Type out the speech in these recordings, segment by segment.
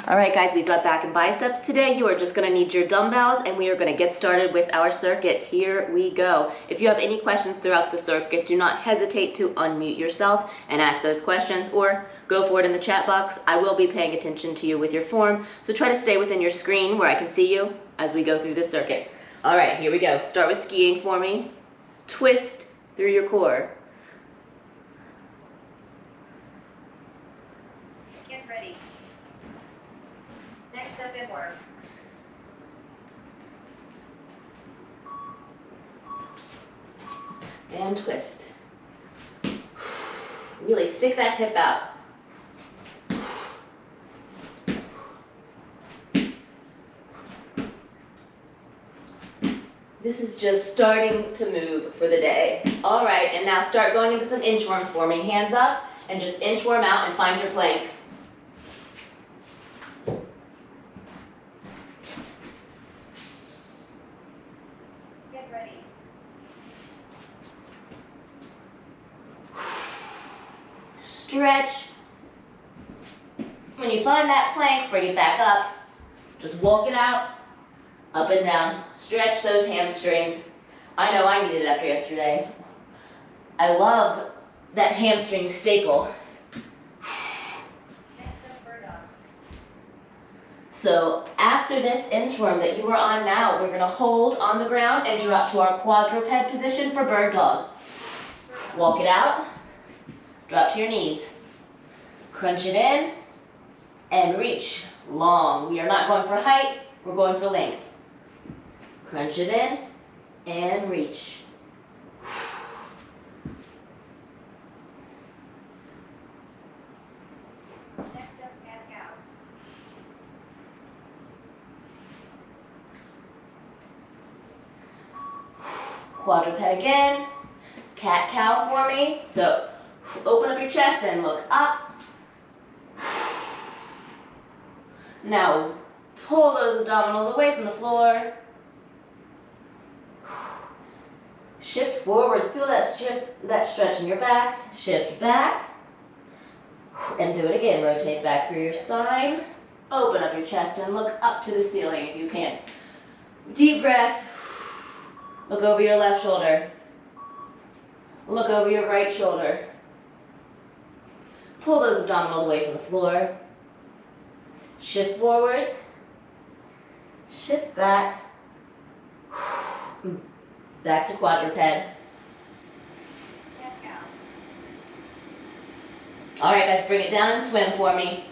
All right, guys, we've got back and biceps today. You are just gonna need your dumbbells and we are gonna get started with our circuit. Here we go. If you have any questions throughout the circuit, do not hesitate to unmute yourself and ask those questions, or go for it in the chat box. I will be paying attention to you with your form, so try to stay within your screen where I can see you as we go through this circuit. All right, here we go. Start with skiing for me. Twist through your core. Get ready. Next up, inward. And twist. Really stick that hip out. This is just starting to move for the day. All right, and now start going into some inchworms for me. Hands up and just inchworm out and find your plank. Get ready. Stretch. When you find that plank, bring it back up. Just walk it out, up and down. Stretch those hamstrings. I know I needed it after yesterday. I love that hamstring staple. Next up, Birddog. So after this inchworm that you are on now, we're gonna hold on the ground and drop to our quadruped position for Birddog. Walk it out, drop to your knees. Crunch it in and reach long. We are not going for height, we're going for length. Crunch it in and reach. Next up, cat-cow. Quadruped again. Cat-cow for me. So open up your chest and look up. Now pull those abdominals away from the floor. Shift forwards. Feel that shift, that stretch in your back. Shift back. And do it again. Rotate back through your spine. Open up your chest and look up to the ceiling if you can. Deep breath. Look over your left shoulder. Look over your right shoulder. Pull those abdominals away from the floor. Shift forwards. Shift back. Back to quadruped. Cat-cow. All right, guys, bring it down and swim for me.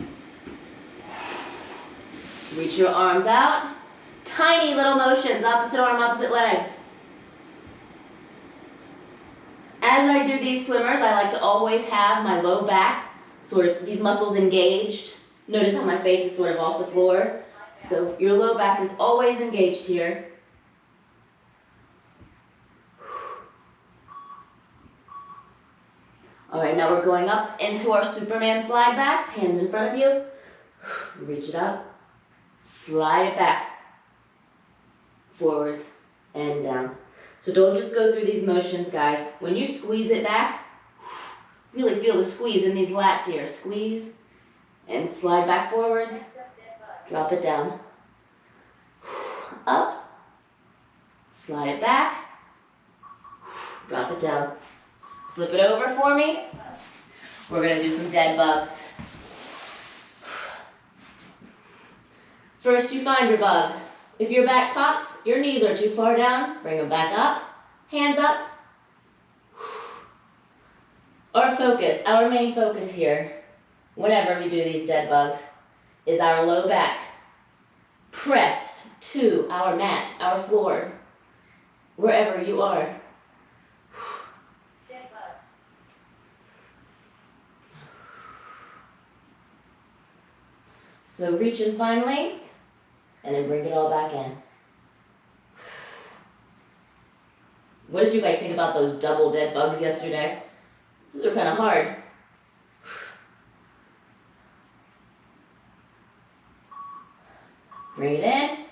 Reach your arms out. Tiny little motions, opposite arm, opposite leg. As I do these swimmers, I like to always have my low back, sort of these muscles engaged. Notice how my face is sort of off the floor. So your low back is always engaged here. All right, now we're going up into our Superman slide backs. Hands in front of you. Reach it up. Slide it back. Forwards and down. So don't just go through these motions, guys. When you squeeze it back, really feel the squeeze in these lats here. Squeeze and slide back forwards. Next up, dead bug. Drop it down. Up. Slide it back. Drop it down. Flip it over for me. We're gonna do some dead bugs. First, you find your bug. If your back pops, your knees are too far down, bring them back up. Hands up. Our focus, our main focus here, whenever we do these dead bugs, is our low back pressed to our mat, our floor, wherever you are. Dead bug. So reach and find length, and then bring it all back in. What did you guys think about those double dead bugs yesterday? Those are kind of hard. Bring it in.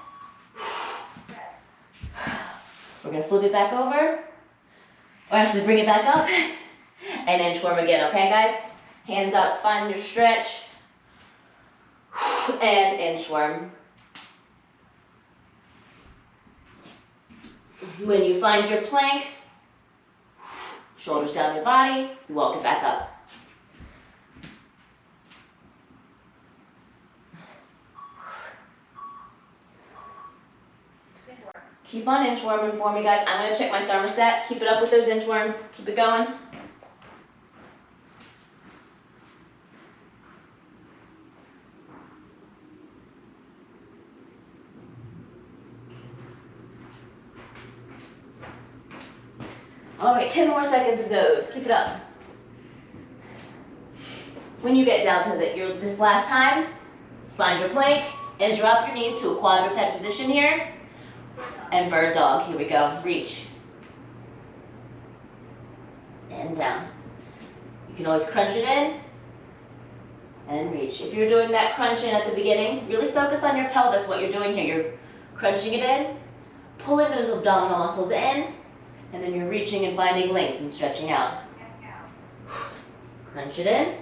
We're gonna flip it back over. Or actually bring it back up. And inchworm again, okay guys? Hands up, find your stretch. And inchworm. When you find your plank, shoulders down your body, you walk it back up. Keep on inchworming for me, guys. I'm going to check my thermostat. Keep it up with those inchworms. Keep it going. All right, 10 more seconds of those. Keep it up. When you get down to this last time, find your plank and drop your knees to a quadruped position here. And bird dog, here we go, reach. And down. You can always crunch it in and reach. If you're doing that crunch in at the beginning, really focus on your pelvis, what you're doing here. You're crunching it in, pulling those abdominal muscles in, and then you're reaching and finding length and stretching out. Crunch it in.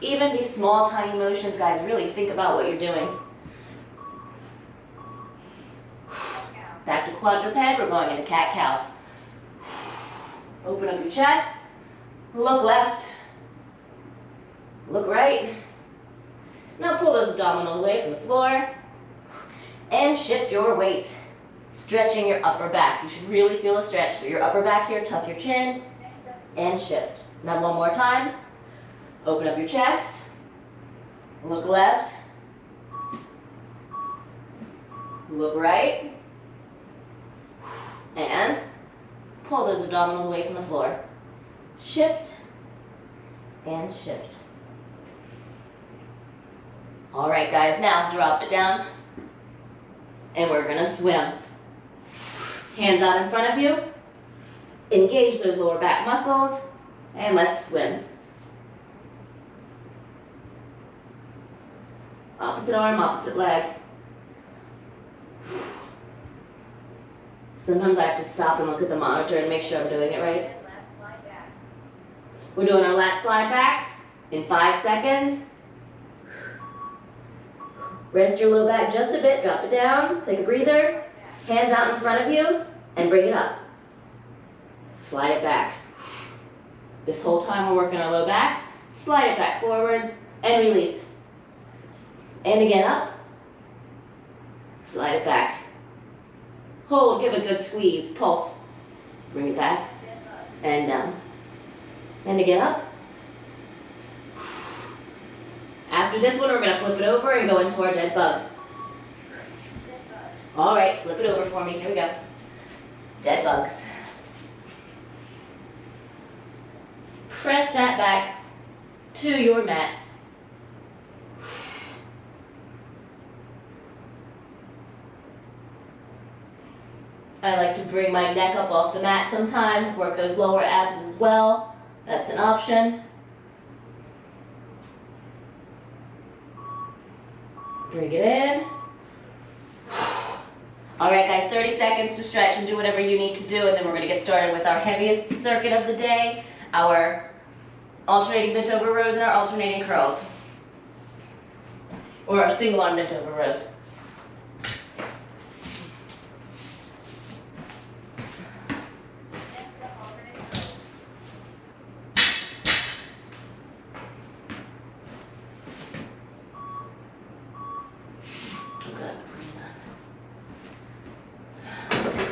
Even these small, tiny motions, guys, really think about what you're doing. Back to quadruped, we're going into cat-cow. Open up your chest, look left, look right. Now pull those abdominals away from the floor and shift your weight, stretching your upper back. You should really feel a stretch through your upper back here, tuck your chin and shift. Now one more time, open up your chest, look left, look right, and pull those abdominals away from the floor. Shift and shift. All right, guys, now drop it down and we're gonna swim. Hands out in front of you, engage those lower back muscles, and let's swim. Opposite arm, opposite leg. Sometimes I have to stop and look at the monitor and make sure I'm doing it right. We're doing our lat slide backs in 5 seconds. Rest your low back just a bit, drop it down, take a breather, hands out in front of you, and bring it up. Slide it back. This whole time we're working our low back, slide it back forwards, and release. And again up, slide it back. Hold, give a good squeeze, pulse. Bring it back, and down. And again up. After this one, we're gonna flip it over and go into our dead bugs. All right, flip it over for me, here we go. Dead bugs. Press that back to your mat. I like to bring my neck up off the mat sometimes, work those lower abs as well. That's an option. Bring it in. All right, guys, 30 seconds to stretch and do whatever you need to do, and then we're gonna get started with our heaviest circuit of the day, our alternating bent over rows and our alternating curls. Or our single arm bent over rows.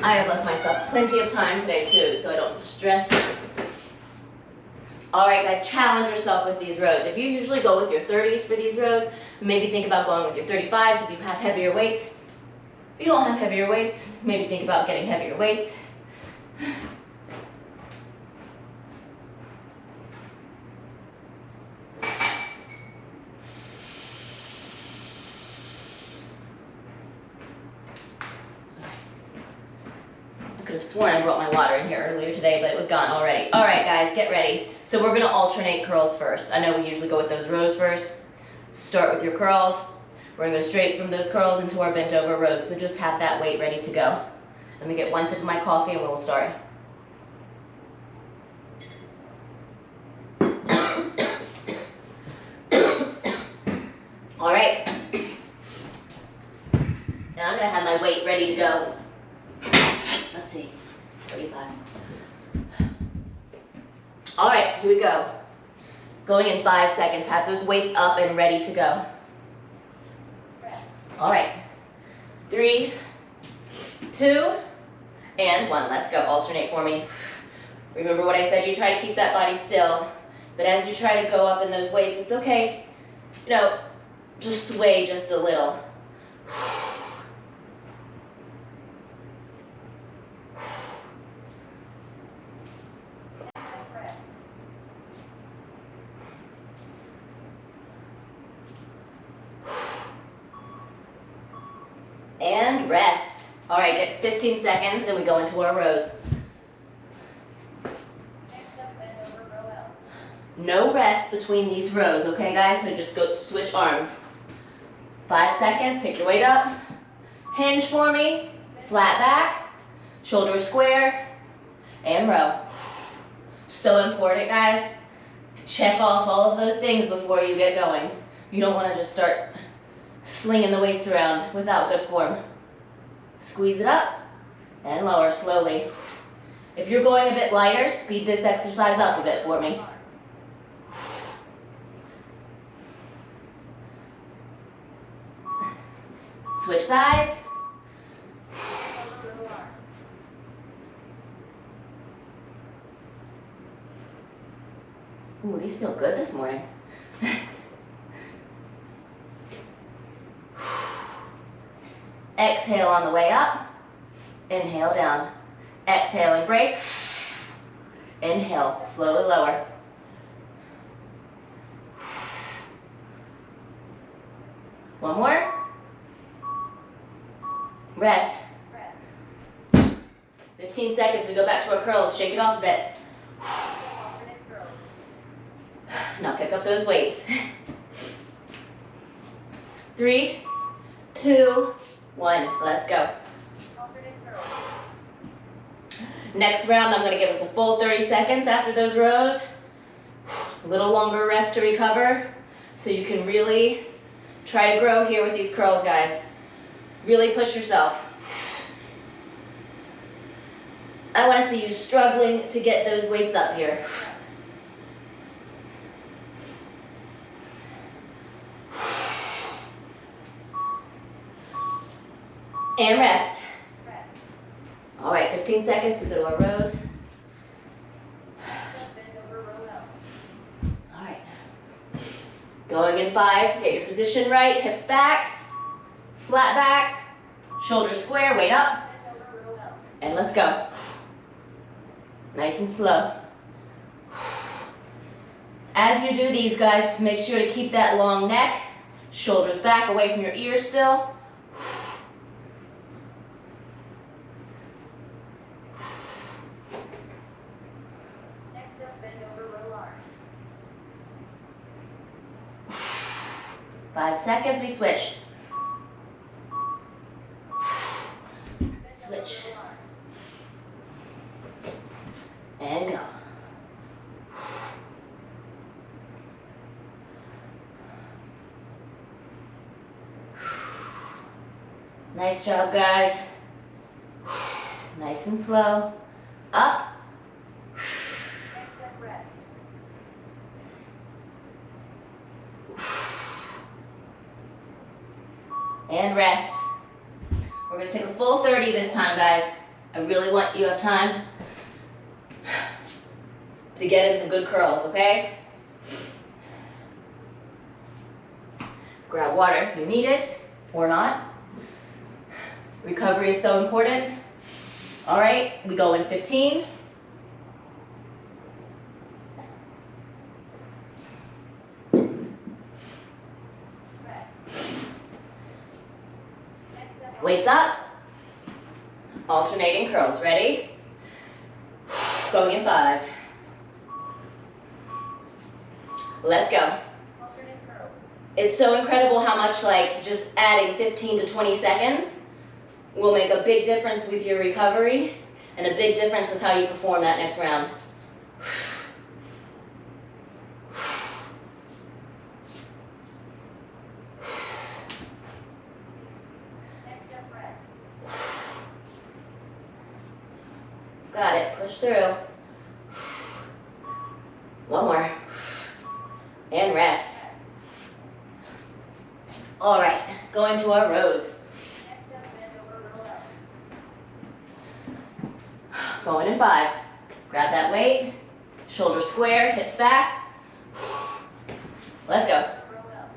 I have left myself plenty of time today too, so I don't stress. All right, guys, challenge yourself with these rows. If you usually go with your 30s for these rows, maybe think about going with your 35s if you have heavier weights. If you don't have heavier weights, maybe think about getting heavier weights. I could have sworn I brought my water in here earlier today, but it was gone already. All right, guys, get ready. So we're gonna alternate curls first. I know we usually go with those rows first. Start with your curls. We're gonna go straight from those curls into our bent over rows, so just have that weight ready to go. Let me get one sip of my coffee and we'll start. All right, gonna have my weight ready to go. Let's see, 35. All right, here we go. Going in 5 seconds. Have those weights up and ready to go. All right, 3, 2, and 1. Let's go. Alternate for me. Remember what I said, you try to keep that body still, but as you try to go up in those weights, it's okay, you know, just sway just a little. And rest. All right, get 15 seconds and we go into our rows. Next up, bend over, row L. No rest between these rows, okay guys? So just go switch arms. 5 seconds, pick your weight up. Hinge for me, flat back, shoulders square, and row. So important, guys. Check off all of those things before you get going. You don't want to just start slinging the weights around without good form. Squeeze it up and lower slowly. If you're going a bit lighter, speed this exercise up a bit for me. Switch sides. Over, row R. Ooh, these feel good this morning. Exhale on the way up. Inhale down. Exhale, embrace. Inhale, slowly lower. One more. Rest. Rest. 15 seconds, we go back to our curls. Shake it off a bit. Alternate curls. Now pick up those weights. 3, 2, 1, let's go. Alternate curls. Next round, I'm gonna give us a full 30 seconds after those rows. A little longer rest to recover, so you can really try to grow here with these curls, guys. Really push yourself. I wanna see you struggling to get those weights up here. And rest. Rest. All right, 15 seconds, we go to our rows. Next up, bend over, row L. All right. Going in 5, get your position right, hips back, flat back, shoulders square, weight up, Bend over, row L. and let's go. Nice and slow. As you do these, guys, make sure to keep that long neck, shoulders back away from your ears still. Next up, bend over, row R. 5 seconds, we switch. Bend Switch. over, row R. And go. Nice job, guys. Nice and slow. Up. Next up, rest. And rest. We're gonna take a full 30 this time, guys. I really want you to have time to get in some good curls, okay? Grab water if you need it or not. Recovery is so important. All right, we go in 15. Rest. Next up, Weights up. Alternating curls. Ready? Going in 5. Let's go. alternate curls. It's so incredible how much like just adding 15 to 20 seconds will make a big difference with your recovery and a big difference with how you perform that next round. Next up, rest. Got it. Push through. One more. And rest. All right, going to our rows. Next up, bend over, roll out. Going in 5. Grab that weight. Shoulders square, hips back. Let's go. Roll out.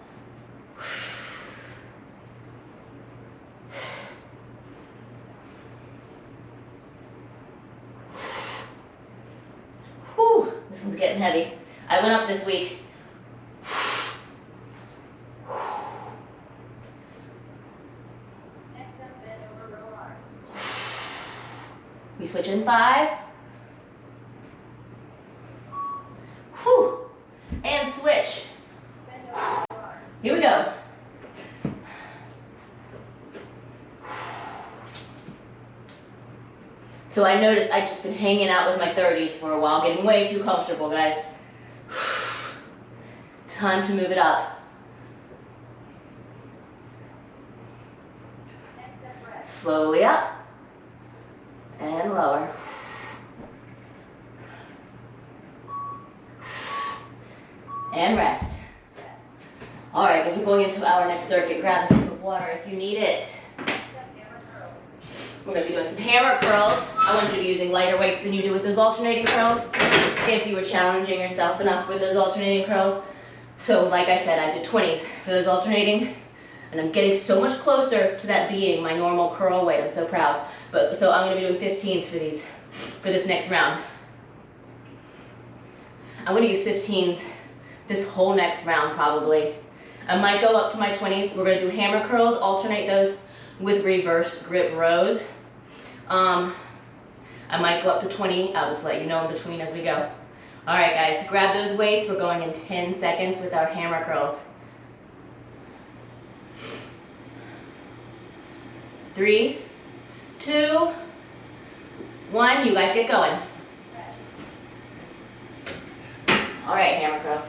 Whew, this one's getting heavy. I went up this week. Next up, bend over, roll arm. We switch in 5. Whew, and switch. Bend over, roll arm. Here we go. So I noticed I've just been hanging out with my 30s for a while, getting way too comfortable, guys. Time to move it up. Next up, rest. Slowly up and lower. And rest. Rest. All right, as we're going into our next circuit, grab a sip of water if you need it. Next up, hammer curls. We're going to be doing some hammer curls. I want you to be using lighter weights than you do with those alternating curls, if you were challenging yourself enough with those alternating curls. So like I said, I did 20s for those alternating, and I'm getting so much closer to that being my normal curl weight. I'm so proud. So I'm going to be doing 15s for this next round. I'm going to use 15s this whole next round probably. I might go up to my 20s. We're going to do hammer curls, alternate those with reverse grip rows. I might go up to 20. I'll just let you know in between as we go. All right, guys, grab those weights. We're going in 10 seconds with our hammer curls. 3, 2, 1. You guys get going. All right, hammer curls.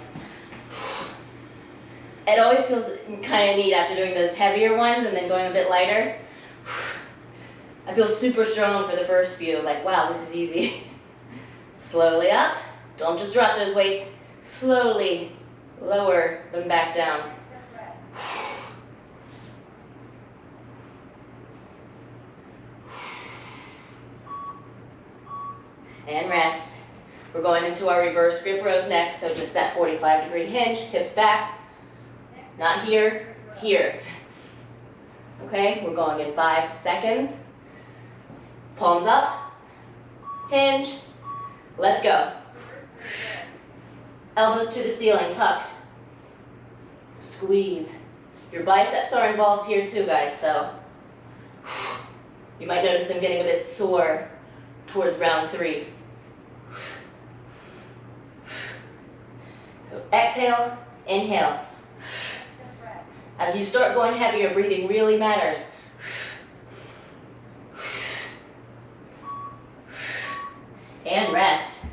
It always feels kind of neat after doing those heavier ones and then going a bit lighter. I feel super strong for the first few, like, wow, this is easy. Slowly up. Don't just drop those weights. Slowly lower them back down. Next up, rest. And rest. We're going into our reverse grip rows next, so just that 45-degree hinge, hips back. Next Not here, here. Okay, we're going in 5 seconds. Palms up, hinge, let's go. reverse grip Elbows to the ceiling, tucked. Squeeze. Your biceps are involved here too, guys, so you might notice them getting a bit sore towards round 3. So exhale, inhale. Next up, rest. As you start going heavier, breathing really matters. And rest.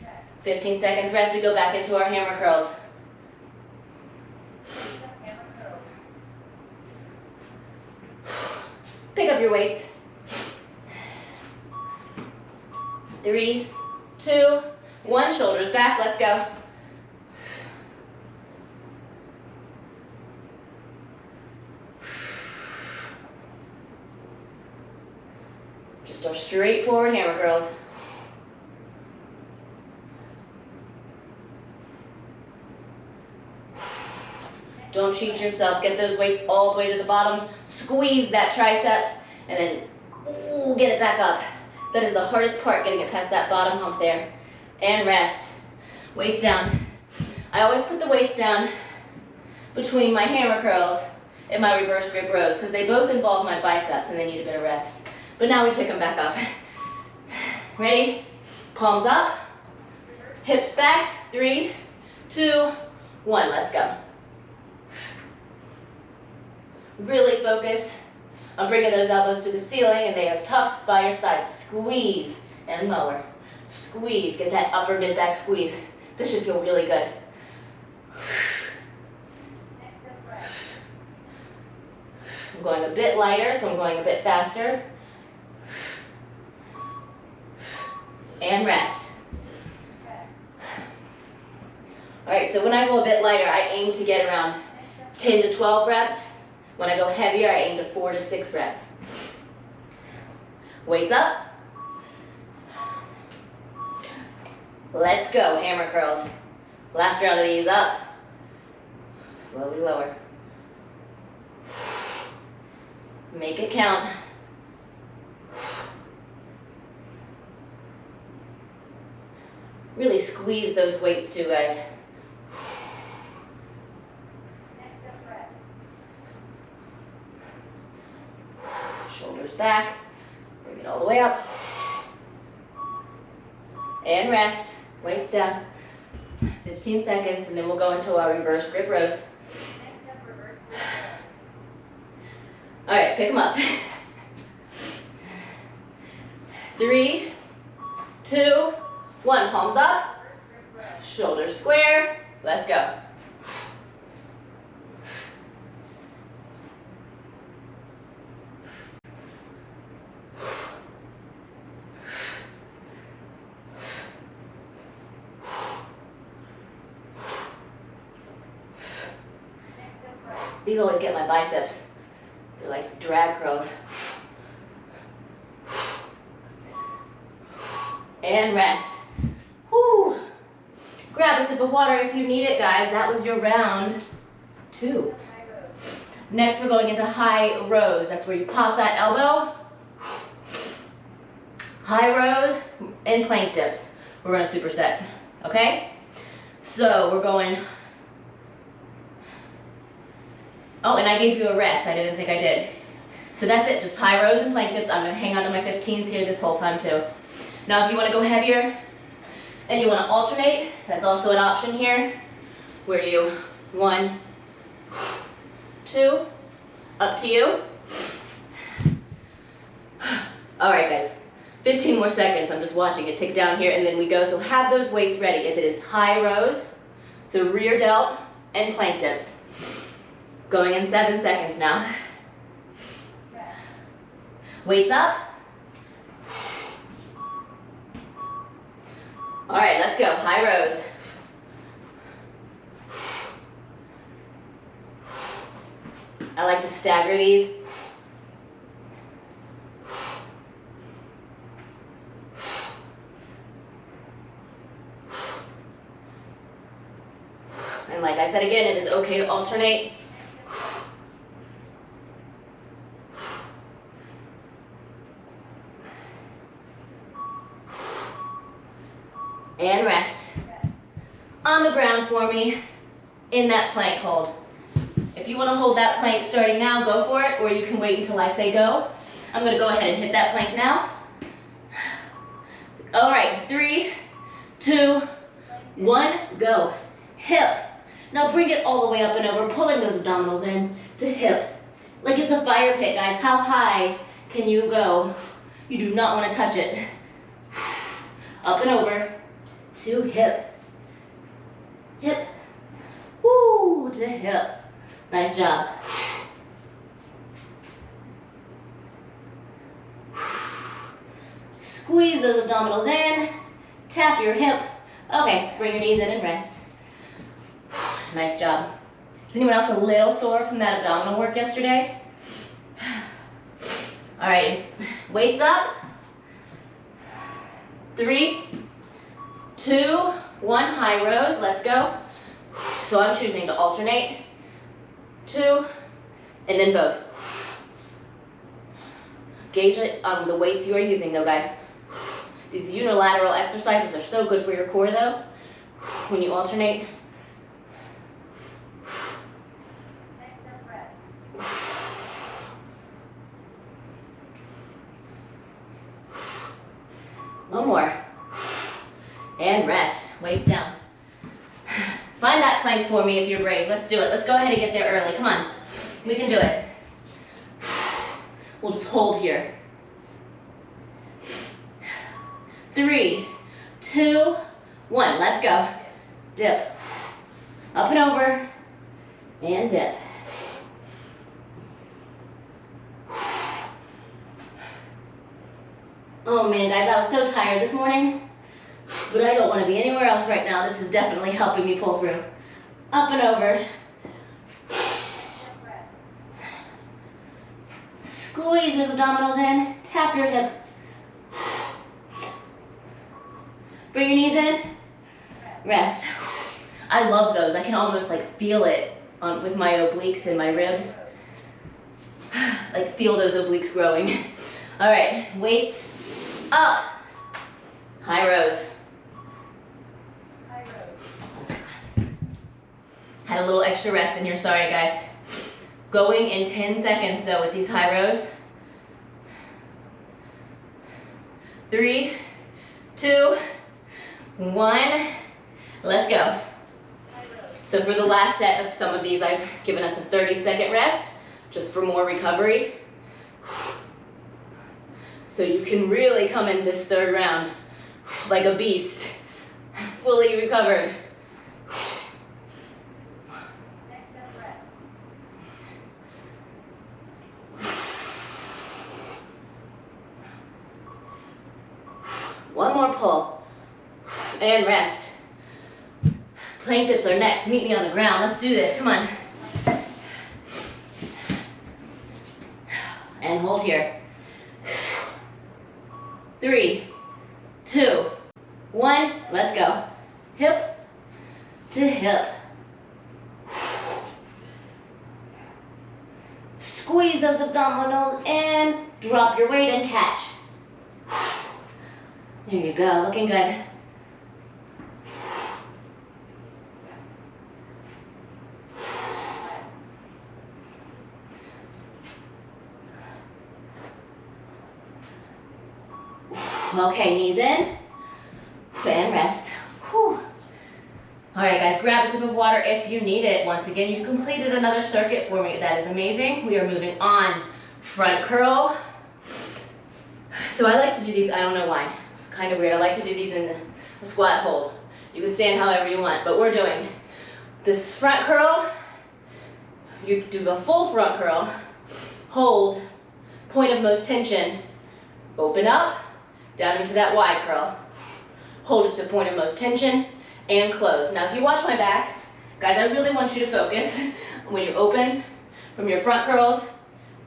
Rest. 15 seconds rest, we go back into our hammer curls. Next up, hammer curls. Pick up your weights. 3, 2, 1, shoulders back, let's go. Just our straightforward hammer curls. Don't cheat yourself. Get those weights all the way to the bottom. Squeeze that tricep and then ooh, get it back up. That is the hardest part, getting it past that bottom hump there. And rest. Weights down. I always put the weights down between my hammer curls and my reverse grip rows because they both involve my biceps and they need a bit of rest. But now we pick them back up. Ready? Palms up. Hips back. 3, 2, 1. Let's go. Really focus on bringing those elbows to the ceiling and they are tucked by your sides. Squeeze and lower. Squeeze. Get that upper mid-back squeeze. This should feel really good. Next up, rest. I'm going a bit lighter, so I'm going a bit faster. and rest. All right, so when I go a bit lighter, I aim to get around 10 to 12 reps. When I go heavier, I aim to 4 to 6 reps. Weights up. Let's go, hammer curls. Last round of these, up. Slowly lower. Make it count. Really squeeze those weights too, guys. Next up, press. Shoulders back. Bring it all the way up. And rest. Weights down. 15 seconds, and then we'll go into our reverse grip rows. Next up, reverse grip. All right, pick them up. 3, 2, 1. Palms up. Reverse grip row. Shoulders square. Let's go. Next up, press. These always get my biceps. They're like drag curls. And rest. Whew. Grab a sip of water if you need it, guys. That was your round 2. Next up, high rows. Next, we're going into high rows. That's where you pop that elbow. High rows and plank dips. We're going to superset, okay? So we're going. Oh, and I gave you a rest. I didn't think I did. So that's it, just high rows and plank dips. I'm going to hang on to my 15s here this whole time too. Now if you want to go heavier and you want to alternate, that's also an option here, where you 1, 2, up to you. All right, guys, 15 more seconds. I'm just watching it tick down here, and then we go. So have those weights ready. If it is high rows, so rear delt and plank dips. Going in 7 seconds now. Rest. Weights up. All right, let's go. High rows. I like to stagger these. And like I said again, it is okay to alternate. And rest. On the ground for me, in that plank hold. If you want to hold that plank starting now, go for it, or you can wait until I say go. I'm going to go ahead and hit that plank now. All right, 3, 2, 1, go. Hip. Now bring it all the way up and over, pulling those abdominals in to hip. Like it's a fire pit, guys. How high can you go? You do not want to touch it. Up and over to hip. Hip. Woo, to hip. Nice job. Squeeze those abdominals in. Tap your hip. Okay, bring your knees in and rest. Nice job. Is anyone else a little sore from that abdominal work yesterday? All right, weights up. 3, 2, 1, high rows, let's go. So I'm choosing to alternate. 2, and then both. Gauge it on the weights you are using though, guys. These unilateral exercises are so good for your core though, when you alternate. Next up, rest. One more. And rest. Weights down. Find that plank for me if you're brave. Let's do it. Let's go ahead and get there early. Come on. We can do it. We'll just hold here. 3, 2, 1. Let's go. Dip. Up and over. And dip. Oh man, guys, I was so tired this morning. But I don't want to be anywhere else right now. This is definitely helping me pull through. Up and over. Squeeze those abdominals in. Tap your hip. Bring your knees in. Rest. I love those. I can almost like feel it with my obliques and my ribs. Like feel those obliques growing. All right, weights up. High rows. Had a little extra rest in here, sorry guys. Going in 10 seconds though with these high rows. 3, 2, 1, let's go. So for the last set of some of these, I've given us a 30-second rest, just for more recovery. So you can really come in this third round like a beast, fully recovered. Next up, rest. One more pull and rest. Plank dips are next. Meet me on the ground. Let's do this. Come on. And hold here. 3, 2, 1. Let's go. Hip to hip. Squeeze those abdominals and drop your weight and catch. There you go. Looking good. Okay, knees in, and rest. Whew. All right, guys, grab a sip of water if you need it. Once again, you completed another circuit for me. That is amazing. We are moving on. Front curl. So I like to do these, I don't know why, kind of weird. I like to do these in a squat hold. You can stand however you want, but we're doing this front curl. You do a full front curl, hold, point of most tension, open up, down into that wide curl. Hold it to point of most tension and close. Now if you watch my back, guys, I really want you to focus when you open from your front curls,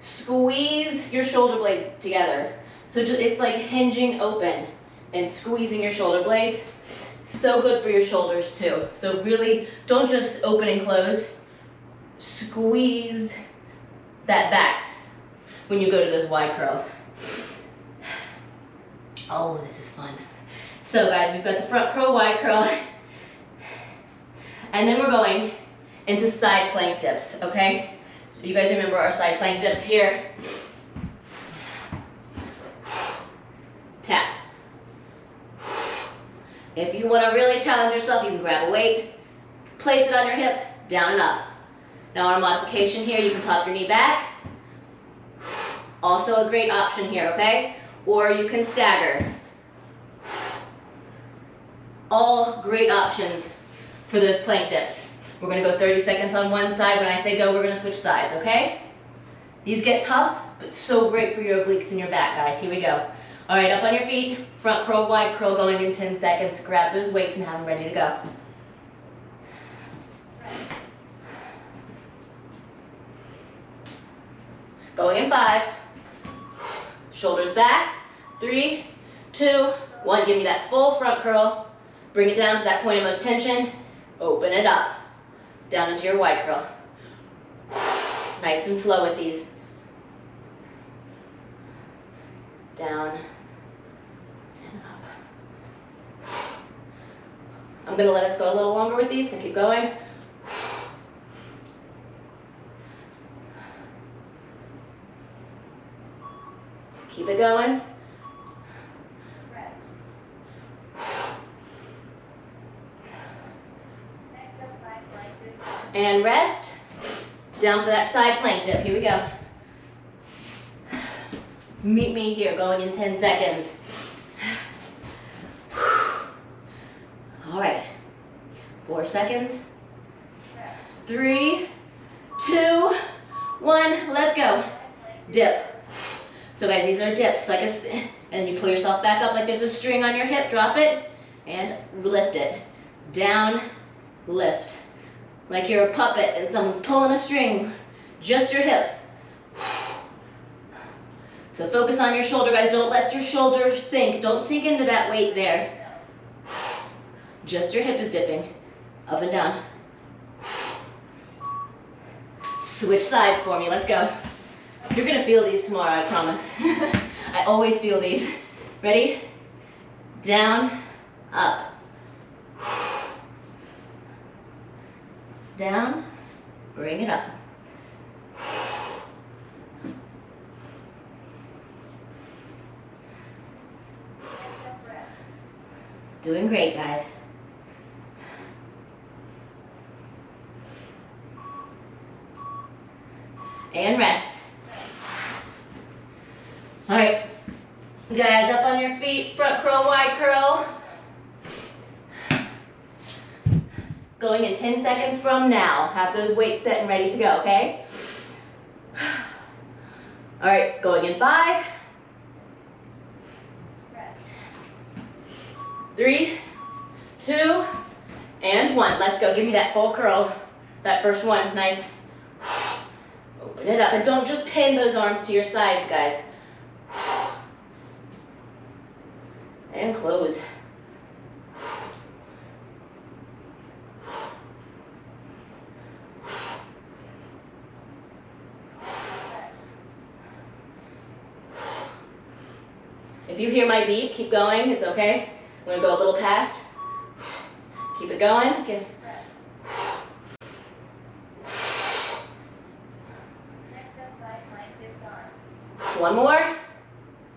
squeeze your shoulder blades together. So it's like hinging open and squeezing your shoulder blades. So good for your shoulders too. So really don't just open and close, squeeze that back when you go to those wide curls. Oh, this is fun. So guys, we've got the front curl, wide curl, and then we're going into side plank dips, okay? You guys remember our side plank dips here. Tap. If you want to really challenge yourself, you can grab a weight, place it on your hip, down and up. Now our modification here, you can pop your knee back. Also a great option here, okay? Or you can stagger. All great options for those plank dips. We're gonna go 30 seconds on one side. When I say go, we're gonna switch sides, okay? These get tough, but so great for your obliques and your back, guys. Here we go. All right, up on your feet, front curl, wide curl going in 10 seconds. Grab those weights and have them ready to go. Going in 5. Shoulders back, 3, 2, 1. Give me that full front curl. Bring it down to that point of most tension. Open it up. Down into your wide curl. Nice and slow with these. Down and up. I'm going to let us go a little longer with these, so keep going. Keep it going. Rest. Next up, side plank dips. And rest. Down for that side plank dip. Here we go. Meet me here, going in 10 seconds. All right. 4 seconds. 3, 2, 1. Let's go. Dip. So guys, these are dips, and then you pull yourself back up like there's a string on your hip, drop it, and lift it. Down, lift. Like you're a puppet and someone's pulling a string, just your hip. So focus on your shoulder, guys. Don't let your shoulder sink. Don't sink into that weight there. Just your hip is dipping, up and down. Switch sides for me, let's go. You're gonna feel these tomorrow, I promise. I always feel these. Ready? Down, up. Down, bring it up. Doing great, guys. And rest. All right, guys, up on your feet, front curl, wide curl. Going in 10 seconds from now. Have those weights set and ready to go, okay? All right, going in 5, 3, 2, and 1. Let's go. Give me that full curl. That first one. Nice. Open it up. And don't just pin those arms to your sides, guys. And close. If you hear my beep, keep going. It's okay. I'm going to go a little past. Keep it going. Okay. Next up, side plank, dips arm. One more.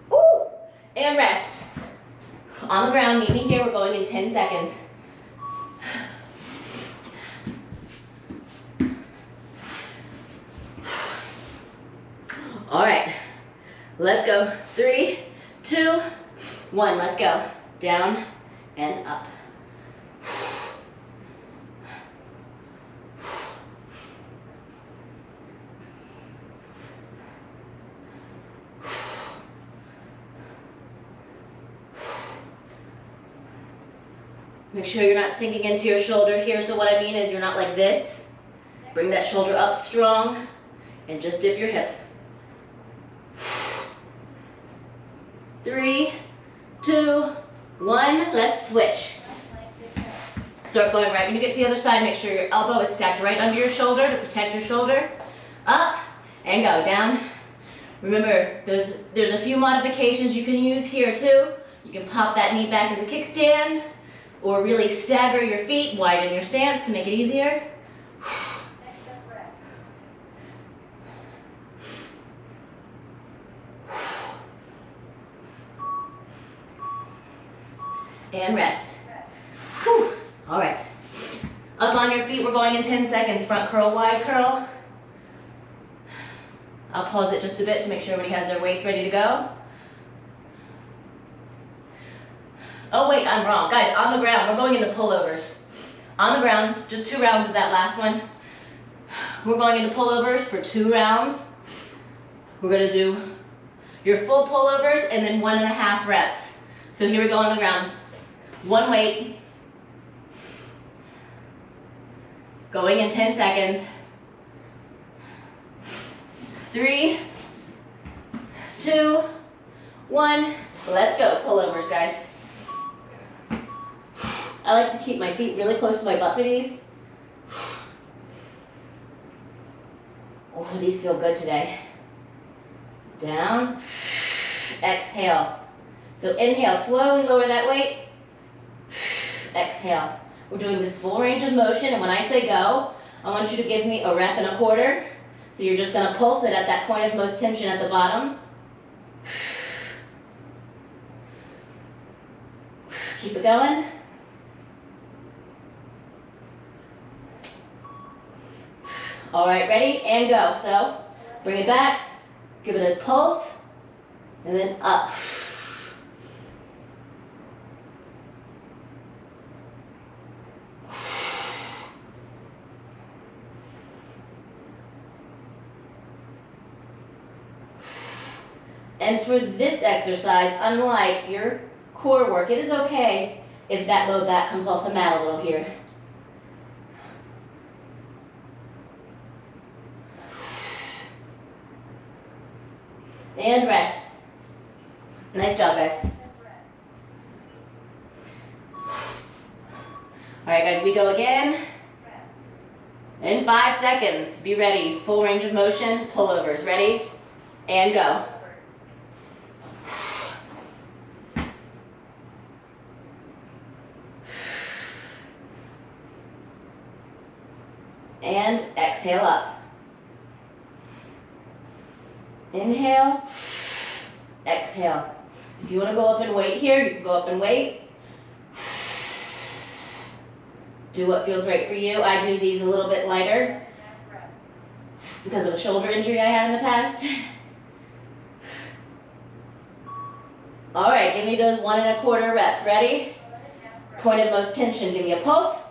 Woo! And rest. On the ground, meet me here. We're going in 10 seconds. All right. Let's go. 3, 2, 1. Let's go. Down and up. Make sure you're not sinking into your shoulder here. So what I mean is you're not like this. Bring that shoulder up strong and just dip your hip. 3, 2, 1. Let's switch. Start going right when you get to the other side. Make sure your elbow is stacked right under your shoulder to protect your shoulder. Up and go. Down. Remember, there's a few modifications you can use here too. You can pop that knee back as a kickstand, or really stagger your feet, widen your stance to make it easier. Next up, rest. And rest. Whew. All right. Up on your feet, we're going in 10 seconds. Front curl, wide curl. I'll pause it just a bit to make sure everybody has their weights ready to go. Oh wait, I'm wrong. Guys, on the ground, we're going into pullovers. On the ground, just 2 rounds of that last one. We're going into pullovers for 2 rounds. We're gonna do your full pullovers and then 1.5 reps. So here we go on the ground. 1 weight. Going in 10 seconds. 3, 2, 1. Let's go. Pullovers, guys. I like to keep my feet really close to my butt for these. Oh, these feel good today. Down. Exhale. So inhale, slowly lower that weight. Exhale. We're doing this full range of motion, and when I say go, I want you to give me 1.25 reps. So you're just going to pulse it at that point of most tension at the bottom. Keep it going. All right, ready? And go. So bring it back, give it a pulse, and then up. And for this exercise, unlike your core work, it is okay if that low back comes off the mat a little here. And rest. Nice job, guys. All right, guys, we go again. In 5 seconds, be ready. Full range of motion, pullovers. Ready? And go. And exhale up. Inhale, exhale. If you want to go up and wait here, you can go up and wait. Do what feels right for you. I do these a little bit lighter because of a shoulder injury I had in the past. All right, give me those 1 1/4 reps. Ready? Point of most tension. Give me a pulse.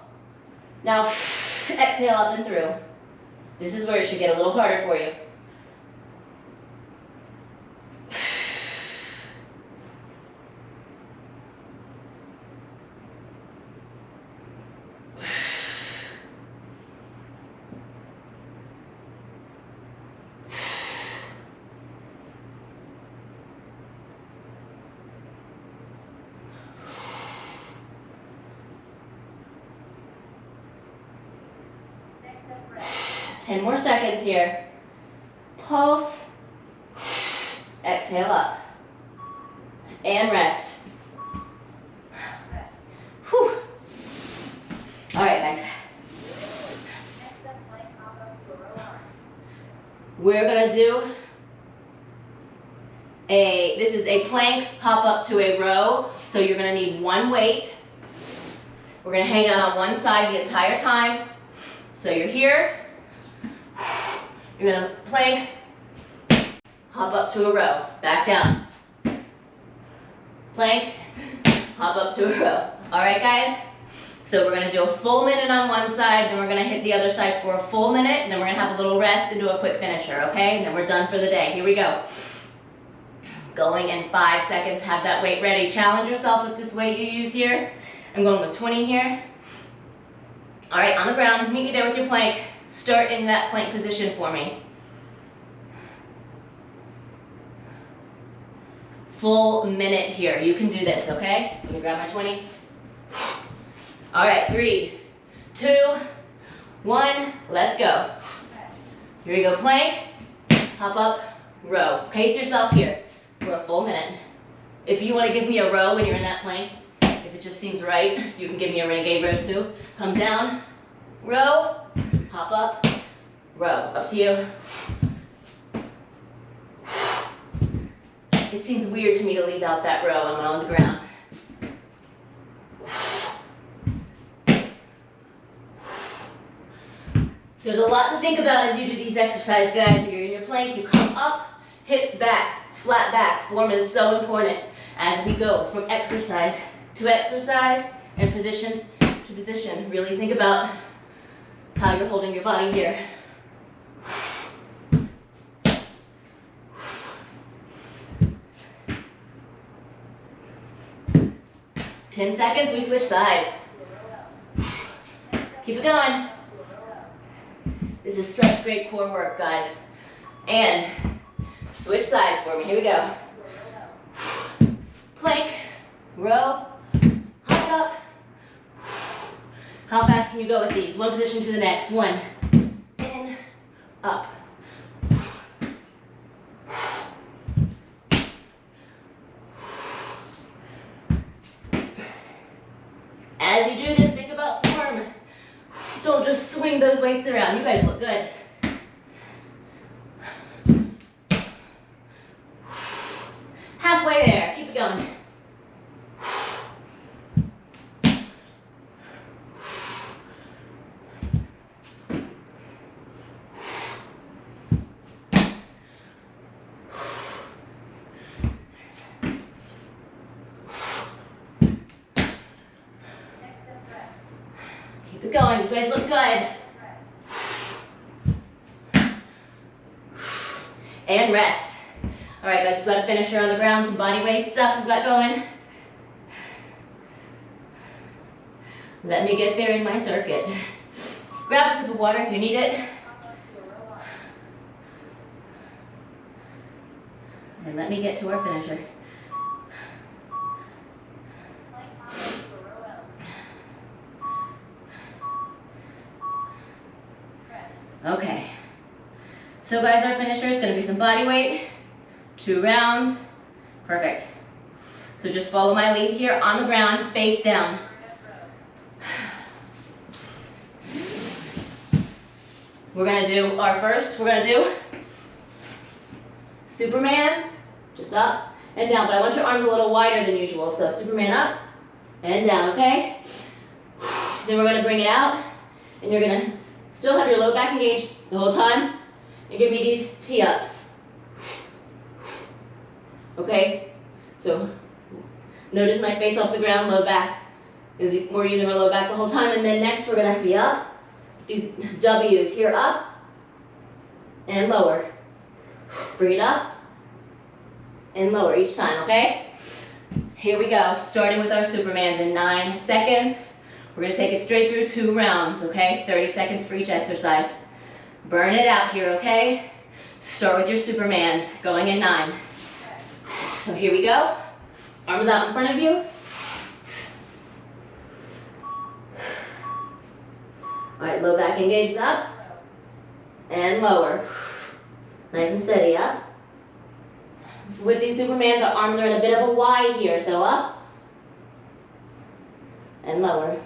Now, exhale up and through. This is where it should get a little harder for you. Next step, rest. 10 more seconds here. Pulse. Exhale up. And rest. Rest. Whew. All right, guys. Next step, plank, hop up to a row arm. We're gonna do this is a plank hop up to a row. So you're gonna need one weight. We're gonna hang out on one side the entire time. So you're here. You're gonna plank, hop up to a row, back down. Plank, hop up to a row. All right, guys? So we're gonna do a full minute on one side, then we're gonna hit the other side for a full minute, and then we're gonna have a little rest and do a quick finisher, okay? And then we're done for the day. Here we go. Going in 5 seconds, have that weight ready. Challenge yourself with this weight you use here. I'm going with 20 here. All right, on the ground, meet me there with your plank. Start in that plank position for me. Full minute here. You can do this, okay? Let me grab my 20. All right, 3, 2, 1, let's go. Here we go, plank, hop up, row. Pace yourself here for a full minute. If you want to give me a row when you're in that plank, if it just seems right, you can give me a renegade row too. Come down, row, hop up, row. Up to you. It seems weird to me to leave out that row when I'm on the ground. There's a lot to think about as you do these exercises, guys. If you're in your plank, you come up, hips back, flat back. Form is so important as we go from exercise to exercise and position to position. Really think about how you're holding your body here. 10 seconds, we switch sides. Keep it going. This is such great core work, guys. And switch sides for me. Here we go. Plank, row, hop up. How fast can you go with these? One position to the next. 1, in, up. As you do this, think about form. Don't just swing those weights around. You guys look good. Halfway there. Keep it going. Keep it going. You guys look good. And rest. All right, guys, we've got a finisher on the ground, some body weight stuff we've got going. Let me get there in my circuit. Grab a sip of water if you need it. And let me get to our finisher. Okay. So guys, our finisher is going to be some body weight, 2 rounds. Perfect. So just follow my lead here on the ground, face down. We're going to do Supermans, just up and down, but I want your arms a little wider than usual. So Superman up and down, okay? Then we're going to bring it out, and you're going to still have your low back engaged the whole time, and give me these tee-ups. Okay? So notice my face off the ground, low back. We're using our low back the whole time, and then next we're going to be up. These W's here, up and lower. Bring it up and lower each time, okay? Here we go, starting with our Supermans in 9 seconds. We're gonna take it straight through 2 rounds, okay? 30 seconds for each exercise. Burn it out here, okay? Start with your Supermans, going in 9. So here we go. Arms out in front of you. All right, low back engaged, up and lower. Nice and steady, up. With these Supermans, our arms are in a bit of a Y here, so up and lower.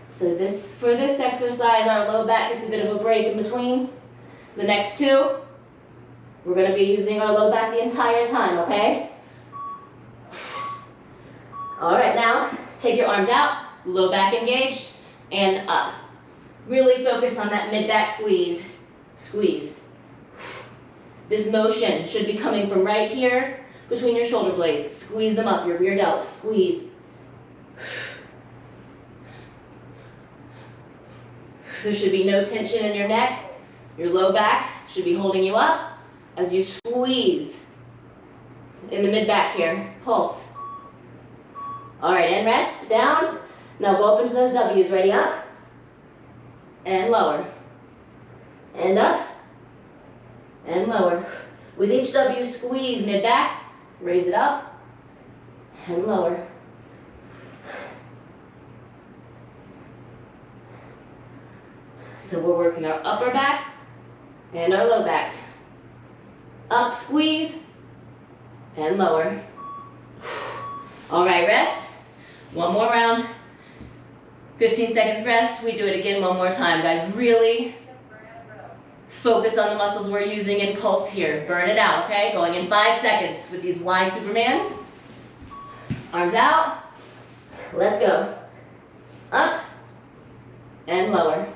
So for this exercise, our low back gets a bit of a break in between. The next 2, we're going to be using our low back the entire time, okay? All right, now take your arms out, low back engaged, and up. Really focus on that mid-back squeeze. Squeeze. This motion should be coming from right here between your shoulder blades. Squeeze them up, your rear delts. Squeeze. There should be no tension in your neck. Your low back should be holding you up as you squeeze in the mid-back here. Pulse. All right, and rest, down. Now go up into those W's. Ready, up and lower. And up and lower. With each W, squeeze mid-back, raise it up and lower. So we're working our upper back and our low back. Up, squeeze, and lower. All right, rest. One more round. 15 seconds rest. We do it again one more time, guys. Really focus on the muscles we're using in pulse here. Burn it out, okay? Going in 5 seconds with these Y Supermans. Arms out. Let's go. Up and lower.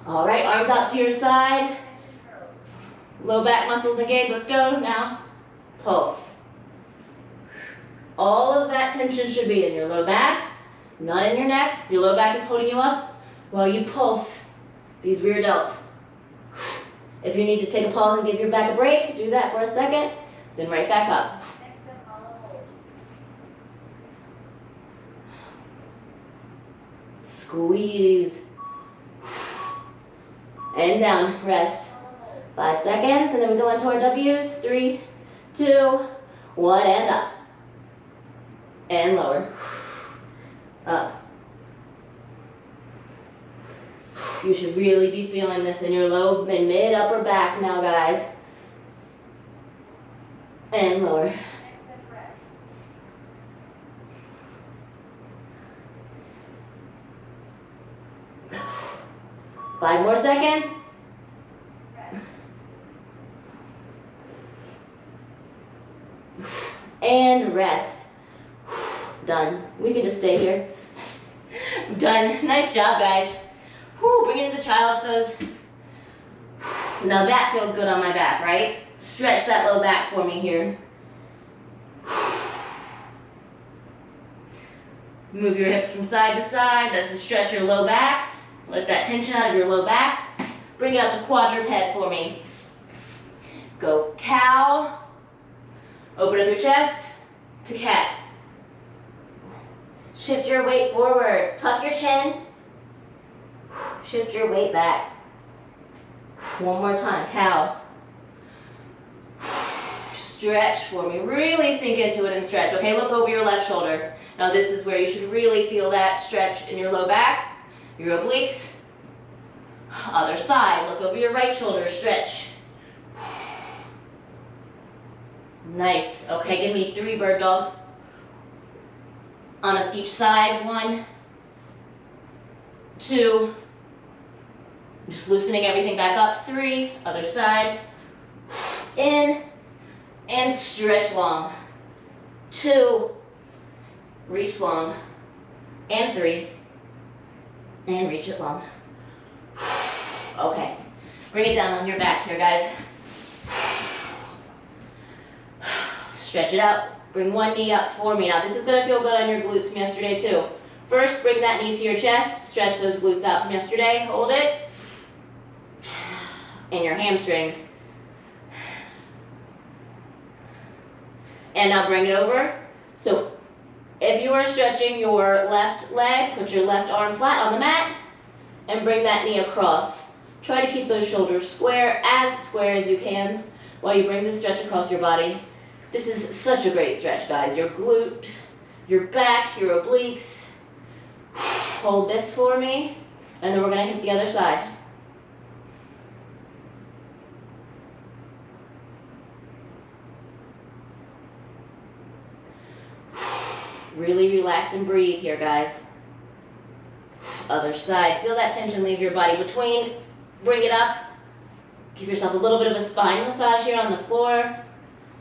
All right, arms out to your side. Low back muscles engaged. Let's go now. Pulse. All of that tension should be in your low back, not in your neck. Your low back is holding you up while you pulse these rear delts. If you need to take a pause and give your back a break, do that for a second, then right back up. Squeeze. And down, rest. 5 seconds, and then we go into our W's. 3, 2, 1, and up. And lower. Up. You should really be feeling this in your low and mid upper back now, guys. And lower. 5 more seconds. And rest. Done. We can just stay here. Done. Nice job, guys. bring it into child's pose. Now that feels good on my back, right? Stretch that low back for me here. Move your hips from side to side. That's to stretch your low back. Let that tension out of your low back. Bring it up to quadruped for me. Go cow. Open up your chest to cat. Shift your weight forwards. Tuck your chin. Shift your weight back. One more time, cow. Stretch for me. Really sink into it and stretch. Okay, look over your left shoulder. Now this is where you should really feel that stretch in your low back, your obliques. Other side, look over your right shoulder, stretch. Nice. Okay, give me 3 bird dogs on us each side. 1, 2. Just loosening everything back up. 3, other side. In and stretch long. 2, reach long. And 3, and reach it long. Okay, bring it down on your back here, guys. Stretch it out. Bring one knee up for me. Now this is gonna feel good on your glutes from yesterday too. First, bring that knee to your chest. Stretch those glutes out from yesterday. Hold it. And your hamstrings. And now bring it over. So if you are stretching your left leg, put your left arm flat on the mat and bring that knee across. Try to keep those shoulders square as you can while you bring the stretch across your body. This is such a great stretch, guys. Your glutes, your back, your obliques. Hold this for me, and then we're gonna hit the other side. Really relax and breathe here, guys. Other side. Feel that tension leave your body between. Bring it up. Give yourself a little bit of a spine massage here on the floor.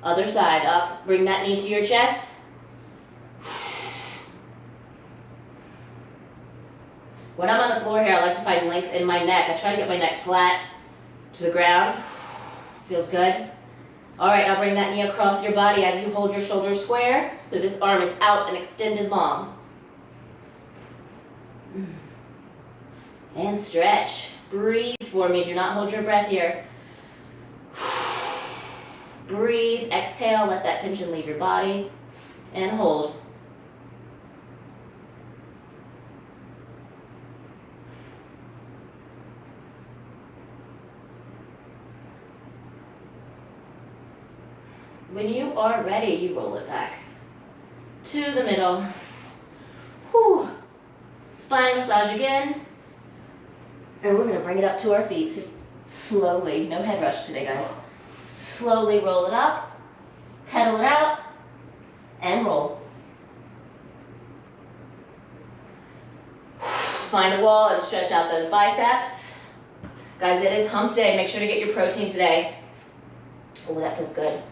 Other side. Up. Bring that knee to your chest. When I'm on the floor here, I like to find length in my neck. I try to get my neck flat to the ground. Feels good. All right, now bring that knee across your body as you hold your shoulders square. So this arm is out and extended long. And stretch. Breathe for me. Do not hold your breath here. Breathe. Exhale. Let that tension leave your body. And hold. When you are ready, you roll it back to the middle. Whew. Spine massage again. And we're going to bring it up to our feet. So slowly, no head rush today, guys. Slowly roll it up, pedal it out, and roll. Find a wall and stretch out those biceps. Guys, it is hump day. Make sure to get your protein today. Oh, that feels good.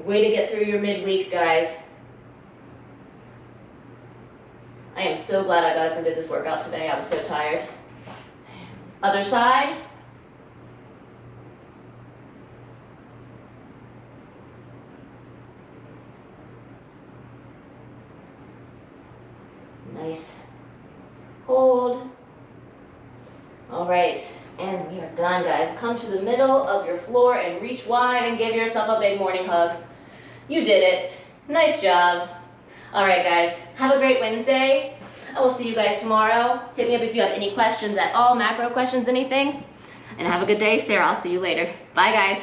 Way to get through your midweek, guys. I am so glad I got up and did this workout today. I was so tired. Other side. Nice. Hold. All right, and we are done, guys. Come to the middle of your floor and reach wide and give yourself a big morning hug. You did it. Nice job. All right, guys, have a great Wednesday. I will see you guys tomorrow. Hit me up if you have any questions at all, macro questions, anything. And have a good day, Sarah. I'll see you later. Bye, guys.